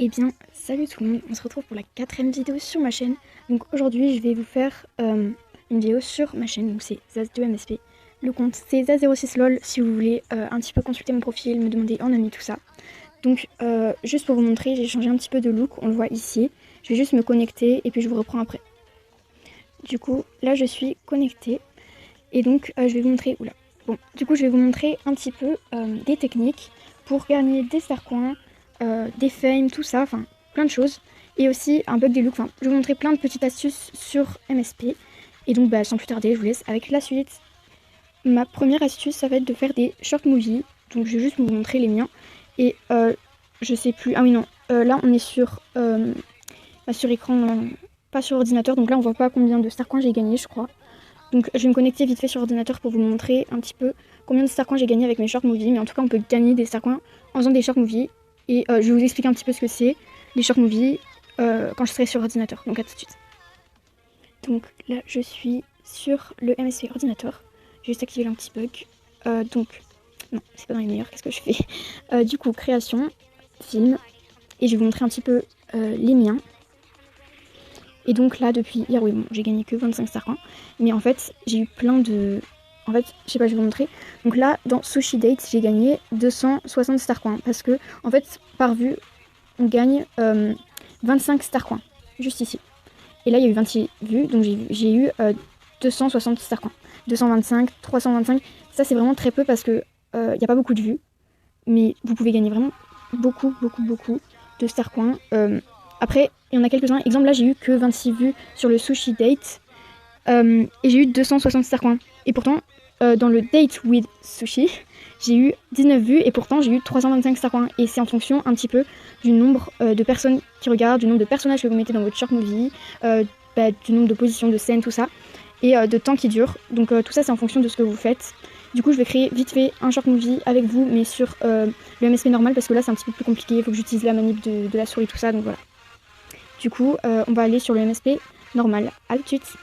Eh bien, salut tout le monde, on se retrouve pour la 4ème vidéo sur ma chaîne. Donc aujourd'hui, je vais vous faire une vidéo sur ma chaîne, donc c'est Zaz2MSP. Le compte c'est Zaz06lol si vous voulez un petit peu consulter mon profil, me demander en ami, tout ça. Donc juste pour vous montrer, j'ai changé un petit peu de look, on le voit ici. Je vais juste me connecter et puis je vous reprends après. Du coup, là je suis connectée et donc je vais vous montrer... Oula. Bon, du coup je vais vous montrer un petit peu des techniques pour gagner des star coins, des fames, tout ça, enfin plein de choses. Et aussi un bug des looks, enfin je vais vous montrer plein de petites astuces sur MSP. Et donc sans plus tarder, je vous laisse avec la suite. Ma première astuce, ça va être de faire des short movies. Donc je vais juste vous montrer les miens. Et je sais plus, ah oui non, là on est sur écran, pas sur ordinateur. Donc là on voit pas combien de star coins j'ai gagné, je crois. Donc je vais me connecter vite fait sur ordinateur pour vous montrer un petit peu combien de star coins j'ai gagné avec mes short movies. Mais en tout cas on peut gagner des star coins en faisant des short movies. Et je vais vous expliquer un petit peu ce que c'est, les short movies, quand je serai sur ordinateur. Donc à tout de suite. Donc là je suis sur le MSP ordinateur. J'ai juste activé un petit bug. Donc, non, c'est pas dans les meilleurs, qu'est-ce que je fais du coup, création, film. Et je vais vous montrer un petit peu les miens. Et donc là, depuis hier, oui, bon, j'ai gagné que 25 star coins. Mais en fait, j'ai eu plein de... En fait, je sais pas, je vais vous montrer. Donc là, dans Sushi Date, j'ai gagné 260 star coins. Parce que, en fait, par vue, on gagne 25 star coins. Juste ici. Et là, il y a eu 26 vues. Donc j'ai eu 260 star coins. 225, 325. Ça, c'est vraiment très peu parce que il n'y a pas beaucoup de vues. Mais vous pouvez gagner vraiment beaucoup de star coins. Après, il y en a quelques-uns. Exemple, là, j'ai eu que 26 vues sur le Sushi Date. Et j'ai eu 260 star coins. Et pourtant, dans le Date with Sushi, j'ai eu 19 vues. Et pourtant, j'ai eu 325 star coins. Et c'est en fonction un petit peu du nombre de personnes qui regardent, du nombre de personnages que vous mettez dans votre short movie, du nombre de positions, de scènes, tout ça. Et de temps qui dure. Donc tout ça, c'est en fonction de ce que vous faites. Du coup, je vais créer vite fait un short movie avec vous, mais sur le MSP normal, parce que là, c'est un petit peu plus compliqué. Il faut que j'utilise la manip de la souris, tout ça. Donc voilà. Du coup, on va aller sur le MSP normal. À tout de suite.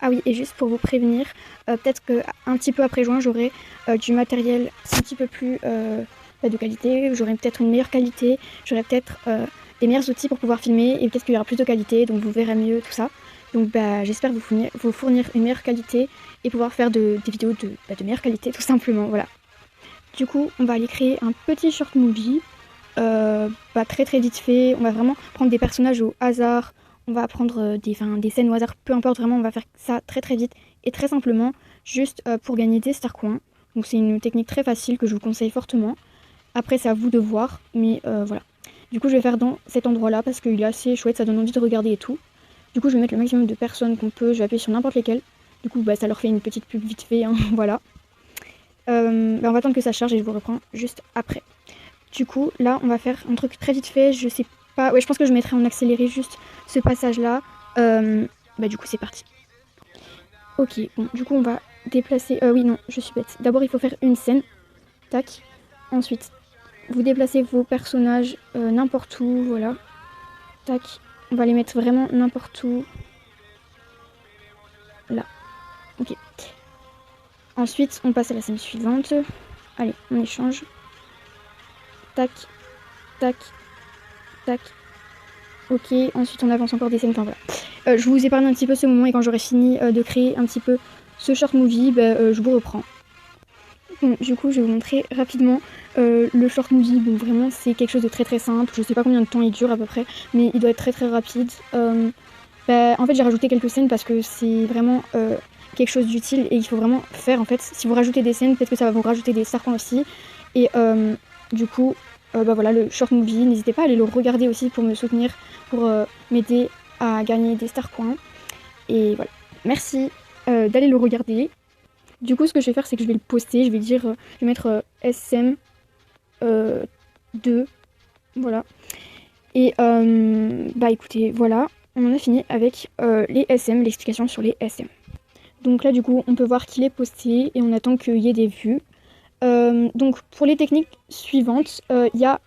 Ah oui, et juste pour vous prévenir, peut-être qu'un petit peu après juin, j'aurai du matériel un petit peu plus de qualité. J'aurai peut-être une meilleure qualité. J'aurai peut-être des meilleurs outils pour pouvoir filmer. Et peut-être qu'il y aura plus de qualité, donc vous verrez mieux tout ça. Donc j'espère vous fournir une meilleure qualité et pouvoir faire des vidéos de meilleure qualité, tout simplement. Voilà. Du coup, on va aller créer un petit short movie. Très vite fait. On va vraiment prendre des personnages au hasard. On va prendre des scènes au hasard. Peu importe, vraiment, on va faire ça très vite et très simplement, juste pour gagner des star coins. Donc c'est une technique très facile que je vous conseille fortement. Après, c'est à vous de voir, mais voilà. Du coup, je vais faire dans cet endroit-là parce qu'il est assez chouette, ça donne envie de regarder et tout. Du coup, je vais mettre le maximum de personnes qu'on peut. Je vais appuyer sur n'importe lesquelles. Du coup, ça leur fait une petite pub vite fait, hein, voilà. On va attendre que ça charge et je vous reprends juste après. Du coup, là, on va faire un truc très vite fait. Je sais pas. Ouais, je pense que je mettrai en accéléré juste ce passage-là. Du coup, c'est parti. Ok, bon, du coup, on va déplacer. Oui, non, je suis bête. D'abord, il faut faire une scène. Tac. Ensuite, vous déplacez vos personnages n'importe où. Voilà. Tac. On va les mettre vraiment n'importe où. Là. Ok. Ensuite, on passe à la scène suivante. Allez, on échange. Tac. Tac. Tac. Ok, ensuite on avance encore des scènes, enfin voilà. Je vous épargne un petit peu ce moment et quand j'aurai fini de créer un petit peu ce short movie, je vous reprends. Bon, du coup, je vais vous montrer rapidement le short movie. Bon, vraiment, c'est quelque chose de très simple. Je sais pas combien de temps il dure à peu près, mais il doit être très rapide. En fait, j'ai rajouté quelques scènes parce que c'est vraiment quelque chose d'utile et il faut vraiment faire. En fait, si vous rajoutez des scènes, peut-être que ça va vous rajouter des star coins aussi. Et du coup, voilà, le short movie, n'hésitez pas à aller le regarder aussi pour me soutenir, pour m'aider à gagner des star coins. Et voilà, merci d'aller le regarder. Du coup, ce que je vais faire, c'est que je vais le poster. Je vais dire, je vais mettre SM 2. Voilà. Et écoutez, voilà, on en a fini avec les SM, l'explication sur les SM. Donc là, du coup, on peut voir qu'il est posté et on attend qu'il y ait des vues. Donc pour les techniques suivantes, il y a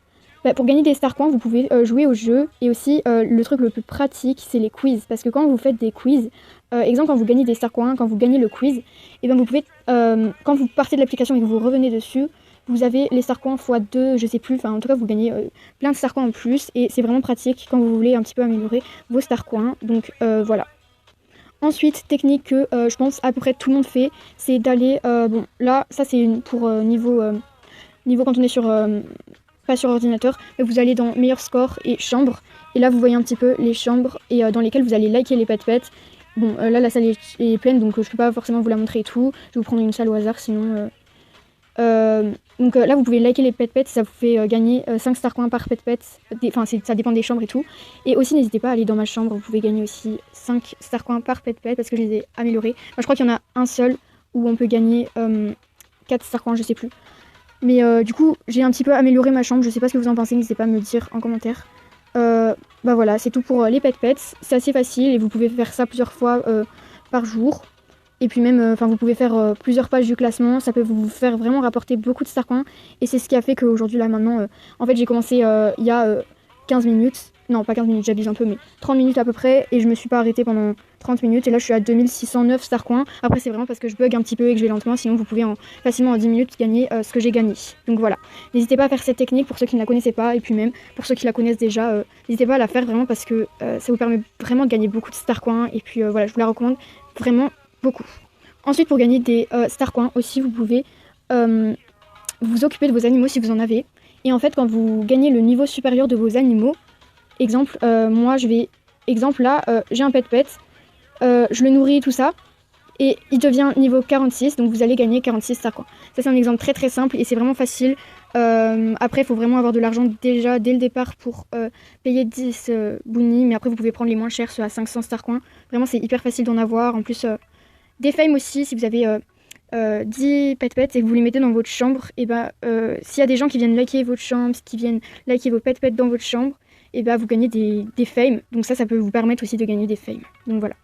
pour gagner des star coins, vous pouvez jouer au jeu. Et aussi, le truc le plus pratique, c'est les quiz. Parce que quand vous faites des quiz, exemple, quand vous gagnez des star coins, quand vous gagnez le quiz, et ben vous pouvez, quand vous partez de l'application et que vous revenez dessus, vous avez les star coins x2, je sais plus, enfin en tout cas vous gagnez plein de star coins en plus et c'est vraiment pratique quand vous voulez un petit peu améliorer vos star coins. Donc voilà. Ensuite, technique que je pense à peu près tout le monde fait, c'est d'aller, bon là ça c'est pour niveau quand on est sur, pas sur ordinateur, mais vous allez dans meilleur score et chambre, et là vous voyez un petit peu les chambres et dans lesquelles vous allez liker les pet. Bon là la salle est pleine donc je peux pas forcément vous la montrer et tout, je vais vous prendre une salle au hasard sinon... donc là vous pouvez liker les pet, ça vous fait gagner 5 star coins par pet, enfin ça dépend des chambres et tout. Et aussi n'hésitez pas à aller dans ma chambre, vous pouvez gagner aussi 5 star coins par pet parce que je les ai améliorés. Enfin, je crois qu'il y en a un seul où on peut gagner 4 star coins, je sais plus. Mais du coup j'ai un petit peu amélioré ma chambre, je sais pas ce que vous en pensez, n'hésitez pas à me le dire en commentaire. Bah voilà, c'est tout pour les pet, c'est assez facile et vous pouvez faire ça plusieurs fois par jour. Et puis même, enfin vous pouvez faire plusieurs pages du classement, ça peut vous faire vraiment rapporter beaucoup de star coins. Et c'est ce qui a fait qu'aujourd'hui là maintenant, en fait j'ai commencé il y a 15 minutes. Non pas 15 minutes, j'abuse un peu, mais 30 minutes à peu près. Et je me suis pas arrêtée pendant 30 minutes. Et là je suis à 2609 star coins. Après c'est vraiment parce que je bug un petit peu et que je vais lentement. Sinon vous pouvez facilement en 10 minutes gagner ce que j'ai gagné. Donc voilà. N'hésitez pas à faire cette technique pour ceux qui ne la connaissaient pas. Et puis même pour ceux qui la connaissent déjà, n'hésitez pas à la faire vraiment parce que ça vous permet vraiment de gagner beaucoup de star coins. Et puis voilà, je vous la recommande vraiment beaucoup. Ensuite, pour gagner des star coins aussi, vous pouvez vous occuper de vos animaux si vous en avez. Et en fait, quand vous gagnez le niveau supérieur de vos animaux, exemple, moi je vais, exemple là, j'ai un pet, je le nourris tout ça, et il devient niveau 46, donc vous allez gagner 46 star coins. Ça c'est un exemple très très simple et c'est vraiment facile. Après, il faut vraiment avoir de l'argent déjà dès le départ pour payer 10 boonies, mais après vous pouvez prendre les moins chers, ceux à 500 star coins. Vraiment, c'est hyper facile d'en avoir. En plus... des fames aussi, si vous avez 10 pet et que vous les mettez dans votre chambre, et bah s'il y a des gens qui viennent liker votre chambre, qui viennent liker vos pet dans votre chambre, et bah vous gagnez des fames. Donc ça peut vous permettre aussi de gagner des fames. Donc voilà.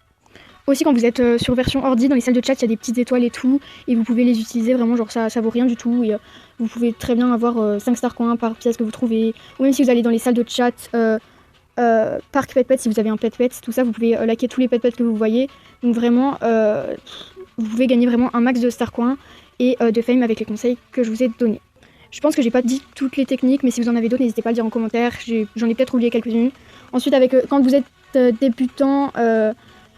Aussi quand vous êtes sur version ordi, dans les salles de chat, il y a des petites étoiles et tout, et vous pouvez les utiliser vraiment, genre ça vaut rien du tout, et vous pouvez très bien avoir 5 star coins par pièce que vous trouvez, ou même si vous allez dans les salles de chat, parc pet, si vous avez un pet, tout ça, vous pouvez liker tous les pet que vous voyez. Donc vraiment, vous pouvez gagner vraiment un max de star coins et de fame avec les conseils que je vous ai donnés. Je pense que j'ai pas dit toutes les techniques, mais si vous en avez d'autres, n'hésitez pas à le dire en commentaire. J'en ai peut-être oublié quelques-unes. Ensuite, quand vous êtes débutant,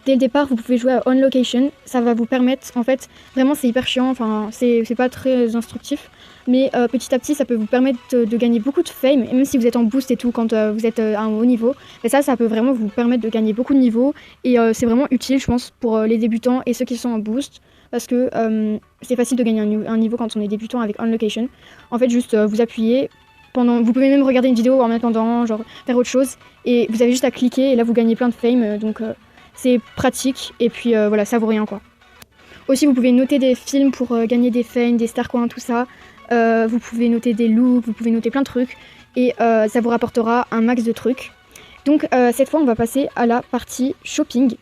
dès le départ, vous pouvez jouer à On Location. Ça va vous permettre, en fait, vraiment c'est hyper chiant, enfin c'est pas très instructif. Mais petit à petit, ça peut vous permettre de gagner beaucoup de fame. Et même si vous êtes en boost et tout, quand vous êtes à un haut niveau, ça peut vraiment vous permettre de gagner beaucoup de niveaux. Et c'est vraiment utile, je pense, pour les débutants et ceux qui sont en boost. Parce que c'est facile de gagner un niveau quand on est débutant avec On Location. En fait, juste vous appuyez. Vous pouvez même regarder une vidéo en attendant, genre faire autre chose. Et vous avez juste à cliquer et là, vous gagnez plein de fame. Donc c'est pratique. Et puis voilà, ça vaut rien quoi. Aussi, vous pouvez noter des films pour gagner des fame, des star coins, tout ça. Vous pouvez noter des looks, vous pouvez noter plein de trucs et ça vous rapportera un max de trucs. Donc cette fois on va passer à la partie shopping.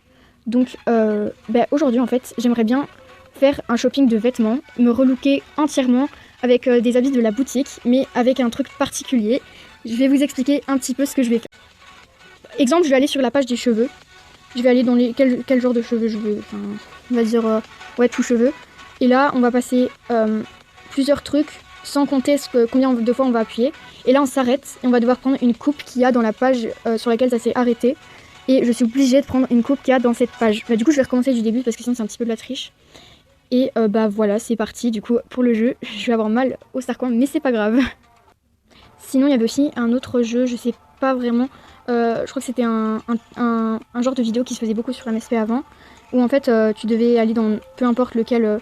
Donc aujourd'hui en fait j'aimerais bien faire un shopping de vêtements, me relooker entièrement avec des habits de la boutique mais avec un truc particulier. Je vais vous expliquer un petit peu ce que je vais faire. Exemple, je vais aller sur la page des cheveux. Je vais aller dans quel genre de cheveux je veux, enfin on va dire ouais tout cheveux. Et là on va passer plusieurs trucs sans compter combien de fois on va appuyer. Et là on s'arrête et on va devoir prendre une coupe qu'il y a dans la page sur laquelle ça s'est arrêté. Et je suis obligée de prendre une coupe qu'il y a dans cette page. Du coup je vais recommencer du début parce que sinon c'est un petit peu de la triche. Et voilà c'est parti du coup pour le jeu. Je vais avoir mal au star coin mais c'est pas grave. Sinon il y avait aussi un autre jeu, je sais pas vraiment. Je crois que c'était un genre de vidéo qui se faisait beaucoup sur MSP avant. Où en fait tu devais aller dans peu importe lequel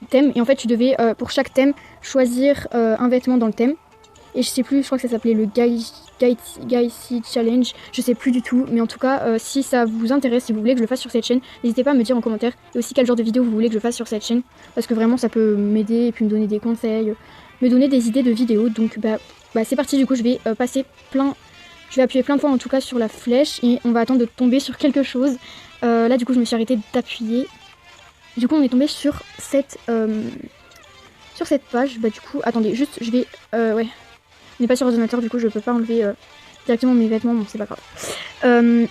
thème, et en fait tu devais pour chaque thème choisir un vêtement dans le thème, et je sais plus, je crois que ça s'appelait le Gaisi Challenge, je sais plus du tout, mais en tout cas si ça vous intéresse, si vous voulez que je le fasse sur cette chaîne, n'hésitez pas à me dire en commentaire, et aussi quel genre de vidéo vous voulez que je fasse sur cette chaîne, parce que vraiment ça peut m'aider et puis me donner des conseils, me donner des idées de vidéos. Donc c'est parti, du coup je vais je vais appuyer plein de fois en tout cas sur la flèche et on va attendre de tomber sur quelque chose. Là du coup je me suis arrêtée d'appuyer. Du coup on est tombé sur cette page. Du coup attendez, juste je vais ouais, on n'est pas sur ordinateur, du coup je peux pas enlever directement mes vêtements, bon c'est pas grave.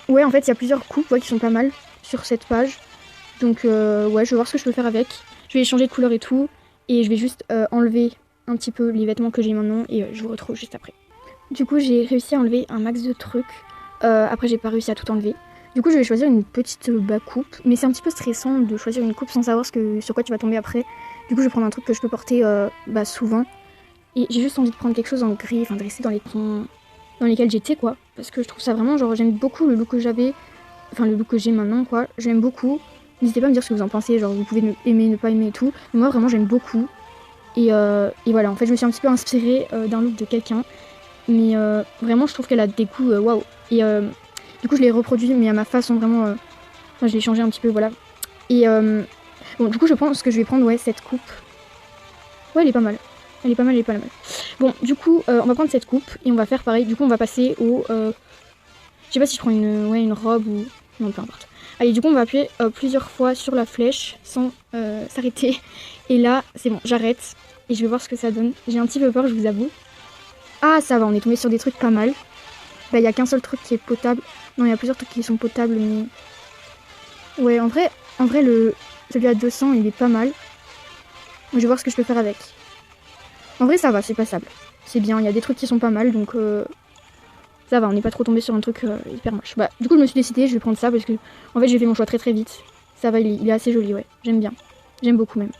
Ouais en fait il y a plusieurs coupes qui sont pas mal sur cette page. Donc ouais je vais voir ce que je peux faire avec. Je vais les changer de couleur et tout. Et je vais juste enlever un petit peu les vêtements que j'ai maintenant et je vous retrouve juste après. Du coup, j'ai réussi à enlever un max de trucs. Après, j'ai pas réussi à tout enlever. Du coup, je vais choisir une petite coupe. Mais c'est un petit peu stressant de choisir une coupe sans savoir sur quoi tu vas tomber après. Du coup, je vais prendre un truc que je peux porter souvent. Et j'ai juste envie de prendre quelque chose en gris, enfin de rester dans les tons dans lesquels j'étais, quoi. Parce que je trouve ça vraiment, genre, j'aime beaucoup le look que j'avais. Enfin, le look que j'ai maintenant, quoi. J'aime beaucoup. N'hésitez pas à me dire ce que vous en pensez. Genre, vous pouvez aimer, ne pas aimer et tout. Mais moi, vraiment, j'aime beaucoup. Et voilà, en fait, je me suis un petit peu inspirée d'un look de quelqu'un. Mais vraiment, je trouve qu'elle a des goûts waouh. Et du coup, je l'ai reproduit, mais à ma façon, vraiment. Enfin, je l'ai changé un petit peu, voilà. Et bon, du coup, je pense que je vais prendre, ouais, cette coupe. Ouais, elle est pas mal. Elle est pas mal, elle est pas mal. Bon, du coup, on va prendre cette coupe et on va faire pareil. Du coup, on va passer au... je sais pas si je prends une robe ou... Non, peu importe. Allez, du coup, on va appuyer plusieurs fois sur la flèche sans s'arrêter. Et là, c'est bon, j'arrête. Et je vais voir ce que ça donne. J'ai un petit peu peur, je vous avoue. Ah, ça va, on est tombé sur des trucs pas mal. Bah, il n'y a qu'un seul truc qui est potable. Non, il y a plusieurs trucs qui sont potables, mais... Ouais, en vrai celui à 200, il est pas mal. Je vais voir ce que je peux faire avec. En vrai, ça va, c'est passable. C'est bien, il y a des trucs qui sont pas mal, donc ça va, on n'est pas trop tombé sur un truc hyper moche. Bah, du coup, je me suis décidée, je vais prendre ça parce que, en fait, j'ai fait mon choix très très vite. Ça va, il est assez joli, ouais. J'aime bien. J'aime beaucoup même.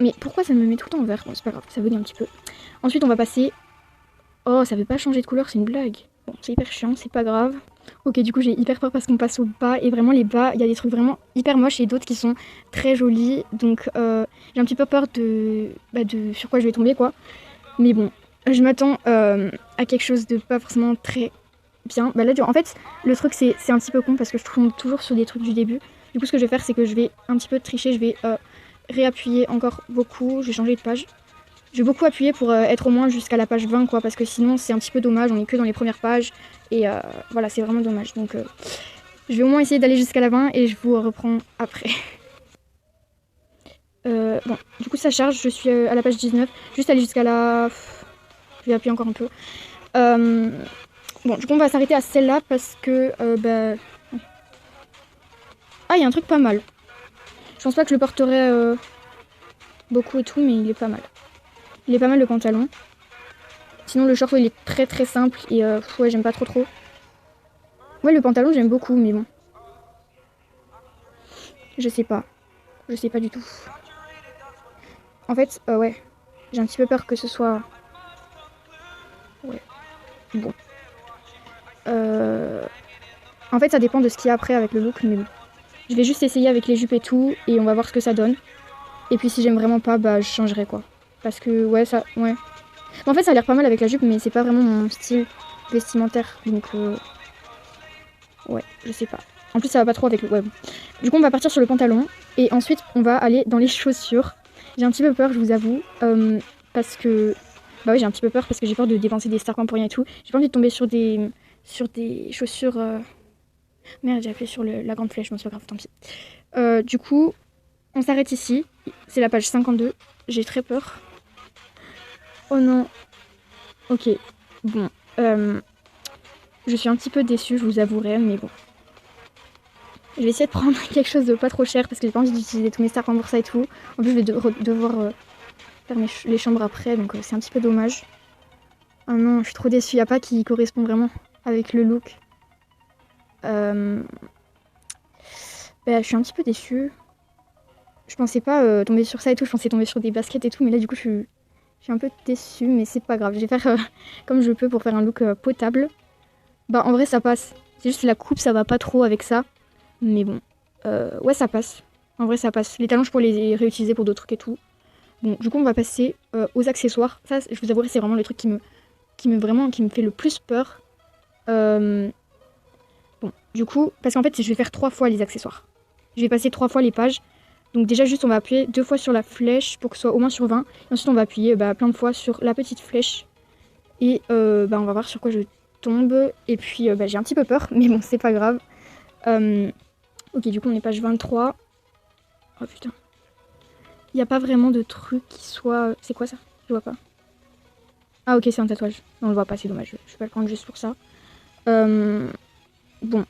Mais pourquoi ça me met tout le temps en vert? Bon, c'est pas grave, ça bug un petit peu. Ensuite, on va passer... Oh, ça veut pas changer de couleur, c'est une blague. Bon, c'est hyper chiant, c'est pas grave. Ok, du coup, j'ai hyper peur parce qu'on passe au bas. Et vraiment, les bas, il y a des trucs vraiment hyper moches et d'autres qui sont très jolis. Donc, j'ai un petit peu peur de sur quoi je vais tomber, quoi. Mais bon, je m'attends à quelque chose de pas forcément très bien. Bah là, en fait, le truc, c'est un petit peu con parce que je tombe toujours sur des trucs du début. Du coup, ce que je vais faire, c'est que je vais un petit peu tricher. Je vais réappuyer encore beaucoup. Je vais changer de page. Je vais beaucoup appuyer pour être au moins jusqu'à la page 20, quoi, parce que sinon c'est un petit peu dommage, on est que dans les premières pages, et voilà, c'est vraiment dommage. Donc je vais au moins essayer d'aller jusqu'à la 20 et je vous reprends après. Bon, du coup ça charge, je suis à la page 19, juste aller jusqu'à la... Je vais appuyer encore un peu. Bon, du coup on va s'arrêter à celle-là parce que... Ah, il y a un truc pas mal. Je pense pas que je le porterai beaucoup et tout, mais il est pas mal. Il est pas mal le pantalon. Sinon le short il est très très simple et ouais j'aime pas trop. Ouais le pantalon j'aime beaucoup mais bon. Je sais pas. Je sais pas du tout. En fait ouais. J'ai un petit peu peur que ce soit... Ouais. Bon. En fait ça dépend de ce qu'il y a après avec le look mais bon. Je vais juste essayer avec les jupes et tout et on va voir ce que ça donne. Et puis si j'aime vraiment pas bah je changerai quoi. Parce que ouais ça... Ouais. En fait ça a l'air pas mal avec la jupe mais c'est pas vraiment mon style vestimentaire. Donc ouais je sais pas. En plus ça va pas trop avec le... Ouais bon. Du coup on va partir sur le pantalon. Et ensuite on va aller dans les chaussures. J'ai un petit peu peur je vous avoue. Parce que... Bah oui j'ai un petit peu peur parce que j'ai peur de dépenser des star coins pour rien et tout. J'ai pas envie de tomber sur des chaussures... Merde j'ai appuyé sur la grande flèche. Non c'est pas grave tant pis. Du coup on s'arrête ici. C'est la page 52. J'ai très peur. Oh non. Ok. Bon. Je suis un petit peu déçue, je vous avouerai, mais bon. Je vais essayer de prendre quelque chose de pas trop cher parce que j'ai pas envie d'utiliser tous mes stars pour ça et tout. En plus, je vais devoir faire les chambres après, donc c'est un petit peu dommage. Ah non, je suis trop déçue. Y a pas qui correspond vraiment avec le look. Bah, je suis un petit peu déçue. Je pensais pas tomber sur ça et tout. Je pensais tomber sur des baskets et tout, mais là, du coup, je suis un peu déçue, mais c'est pas grave. Je vais faire comme je peux pour faire un look potable. Bah, en vrai, ça passe. C'est juste la coupe, ça va pas trop avec ça. Mais bon, ouais, ça passe. En vrai, ça passe. Les talons, je pourrais les réutiliser pour d'autres trucs et tout. Bon, du coup, on va passer aux accessoires. Ça, je vous avouerai, c'est vraiment le truc qui me fait le plus peur. Bon, du coup, parce qu'en fait, je vais faire 3 fois les accessoires. Je vais passer 3 fois les pages. Donc déjà, juste, on va appuyer 2 fois sur la flèche pour que ce soit au moins sur 20. Et ensuite, on va appuyer plein de fois sur la petite flèche. Et on va voir sur quoi je tombe. Et puis, j'ai un petit peu peur, mais bon, c'est pas grave. Ok, du coup, on est page 23. Oh putain. Il n'y a pas vraiment de truc qui soit... C'est quoi ça? Je vois pas. Ah ok, c'est un tatouage. Non, on le voit pas, c'est dommage. Je vais pas le prendre juste pour ça. Bon.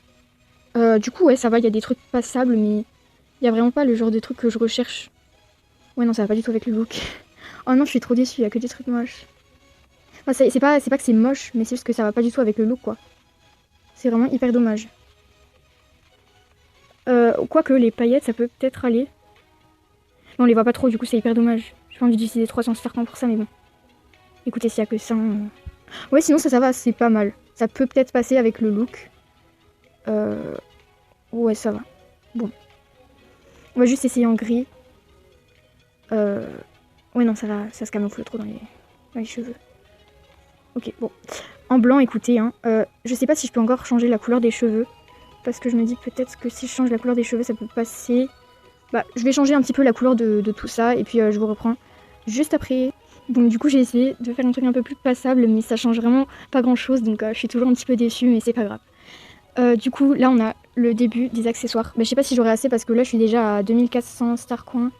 Du coup, ouais, ça va, il y a des trucs passables, mais il n'y a vraiment pas le genre de truc que je recherche. Ouais, non, ça va pas du tout avec le look. Oh non, je suis trop déçue, il y a que des trucs moches. Enfin, c'est pas que c'est moche, mais c'est juste que ça va pas du tout avec le look, quoi. C'est vraiment hyper dommage. Quoique, les paillettes, ça peut peut-être aller. Mais on les voit pas trop, du coup, c'est hyper dommage. J'ai pas envie d'utiliser 300 starcoins pour ça, mais bon. Écoutez, s'il y a que ça... Ouais, sinon, ça va, c'est pas mal. Ça peut peut-être passer avec le look. Ouais, ça va. Bon. On va juste essayer en gris. Ouais, non, ça va, ça se camoufle trop dans les cheveux. Ok, bon. En blanc, écoutez, hein, je sais pas si je peux encore changer la couleur des cheveux. Parce que je me dis peut-être que si je change la couleur des cheveux, ça peut passer. Bah, je vais changer un petit peu la couleur de tout ça. Et puis, je vous reprends juste après. Donc, du coup, j'ai essayé de faire un truc un peu plus passable. Mais ça change vraiment pas grand-chose. Donc, je suis toujours un petit peu déçue, mais c'est pas grave. Du coup, là, on a le début des accessoires. Bah, je sais pas si j'aurai assez parce que là, je suis déjà à 2400 starcoins.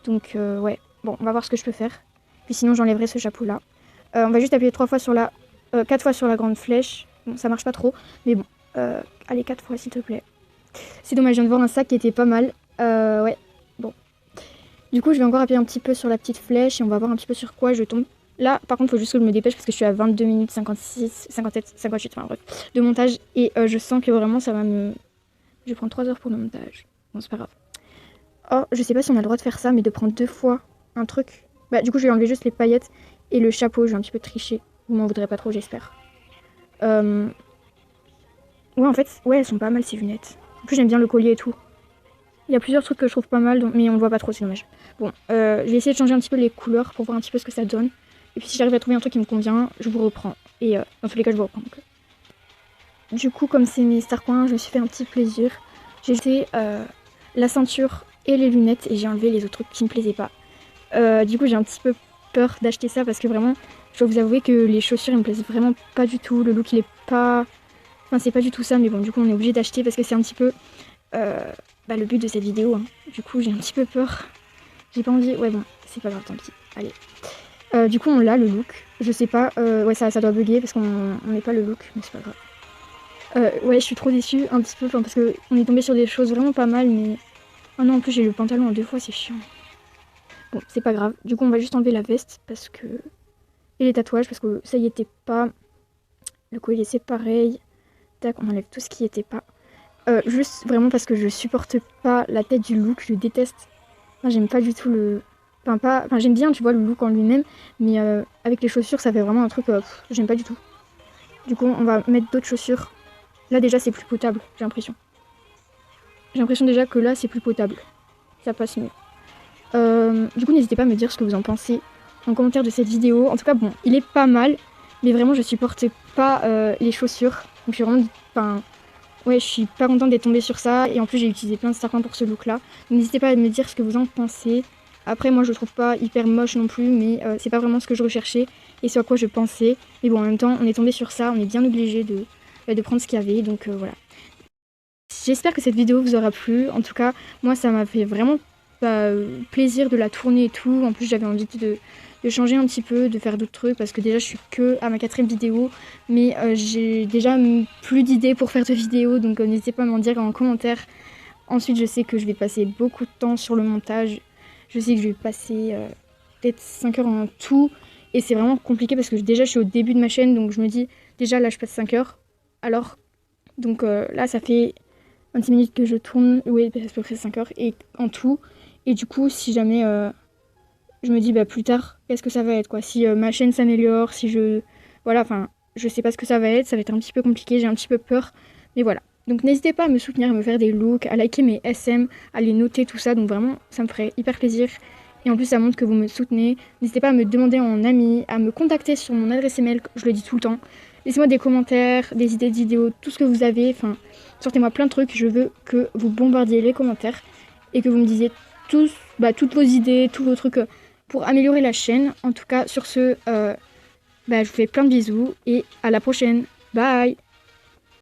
Donc, ouais. Bon, on va voir ce que je peux faire. Puis sinon, j'enlèverai ce chapeau-là. On va juste appuyer 3 fois sur la... 4 fois sur la grande flèche. Bon, ça marche pas trop. Mais bon, allez, 4 fois, s'il te plaît. C'est dommage, je viens de voir un sac qui était pas mal. Ouais, bon. Du coup, je vais encore appuyer un petit peu sur la petite flèche et on va voir un petit peu sur quoi je tombe. Là, par contre, il faut juste que je me dépêche parce que je suis à 22 minutes 56, 57, 58, enfin bref, de montage. Et je sens que vraiment, ça va me... Je vais prendre 3 heures pour le montage. Bon, c'est pas grave. Oh, je sais pas si on a le droit de faire ça, mais de prendre 2 fois un truc. Bah, du coup, je vais enlever juste les paillettes et le chapeau. Je vais un petit peu tricher. Vous m'en voudrez pas trop, j'espère. Ouais, en fait, ouais, elles sont pas mal ces lunettes. En plus, j'aime bien le collier et tout. Il y a plusieurs trucs que je trouve pas mal, mais on le voit pas trop, c'est dommage. Bon, je vais essayer de changer un petit peu les couleurs pour voir un petit peu ce que ça donne. Et puis si j'arrive à trouver un truc qui me convient, je vous reprends. Et dans tous les cas, je vous reprends. Donc. Du coup, comme c'est mes starcoins, je me suis fait un petit plaisir. J'ai jeté la ceinture et les lunettes et j'ai enlevé les autres trucs qui me plaisaient pas. Du coup, j'ai un petit peu peur d'acheter ça parce que vraiment, je dois vous avouer que les chaussures, ils me plaisent vraiment pas du tout. Le look, il est pas... Enfin, c'est pas du tout ça, mais bon, du coup, on est obligé d'acheter parce que c'est un petit peu le but de cette vidéo. Hein. Du coup, j'ai un petit peu peur. J'ai pas envie... Ouais, bon, c'est pas grave, tant pis. Allez. Du coup, on l'a, le look. Je sais pas... ouais, ça doit bugger parce qu'on n'est pas le look, mais c'est pas grave. Ouais, je suis trop déçue, un petit peu, parce que on est tombé sur des choses vraiment pas mal, mais... Oh non, en plus, j'ai le pantalon en 2 fois, c'est chiant. Bon, c'est pas grave. Du coup, on va juste enlever la veste parce que... Et les tatouages parce que ça y était pas. Le collier, c'est pareil. Tac, on enlève tout ce qui était pas. Juste vraiment parce que je supporte pas la tête du look, je déteste. Enfin, j'aime pas du tout le... Enfin, j'aime bien, tu vois, le look en lui-même, mais avec les chaussures, ça fait vraiment un truc... j'aime pas du tout. Du coup, on va mettre d'autres chaussures. Là, déjà, c'est plus potable, j'ai l'impression. J'ai l'impression déjà que là, c'est plus potable. Ça passe mieux. Du coup, n'hésitez pas à me dire ce que vous en pensez en commentaire de cette vidéo. En tout cas, bon, il est pas mal, mais vraiment, je supporte pas les chaussures. Donc, je suis vraiment... Enfin, ouais, je suis pas contente d'être tombée sur ça. Et en plus, j'ai utilisé plein de starcoins pour ce look-là. N'hésitez pas à me dire ce que vous en pensez. Après, moi, je le trouve pas hyper moche non plus, mais c'est pas vraiment ce que je recherchais et ce à quoi je pensais. Mais bon, en même temps, on est tombé sur ça, on est bien obligé de prendre ce qu'il y avait, donc voilà. J'espère que cette vidéo vous aura plu. En tout cas, moi, ça m'a fait vraiment plaisir de la tourner et tout. En plus, j'avais envie de changer un petit peu, de faire d'autres trucs, parce que déjà, je suis que à ma 4e vidéo, mais j'ai déjà plus d'idées pour faire de vidéos, donc n'hésitez pas à m'en dire en commentaire. Ensuite, je sais que je vais passer beaucoup de temps sur le montage. Je sais que je vais passer peut-être 5 heures en tout, et c'est vraiment compliqué parce que déjà, je suis au début de ma chaîne, donc je me dis, déjà, là, je passe 5 heures. Alors, donc là, ça fait 26 minutes que je tourne, oui, à peu près 5 heures, et en tout. Et du coup, si jamais je me dis plus tard, qu'est-ce que ça va être quoi? Si ma chaîne s'améliore, si je... Voilà, enfin, je sais pas ce que ça va être un petit peu compliqué, j'ai un petit peu peur, mais voilà. Donc n'hésitez pas à me soutenir, à me faire des looks, à liker mes SM, à les noter, tout ça, donc vraiment, ça me ferait hyper plaisir. Et en plus, ça montre que vous me soutenez. N'hésitez pas à me demander en ami, à me contacter sur mon adresse email, je le dis tout le temps. Laissez-moi des commentaires, des idées de vidéos, tout ce que vous avez, enfin, sortez-moi plein de trucs, je veux que vous bombardiez les commentaires et que vous me disiez tous, toutes vos idées, tous vos trucs pour améliorer la chaîne. En tout cas, sur ce, je vous fais plein de bisous et à la prochaine. Bye!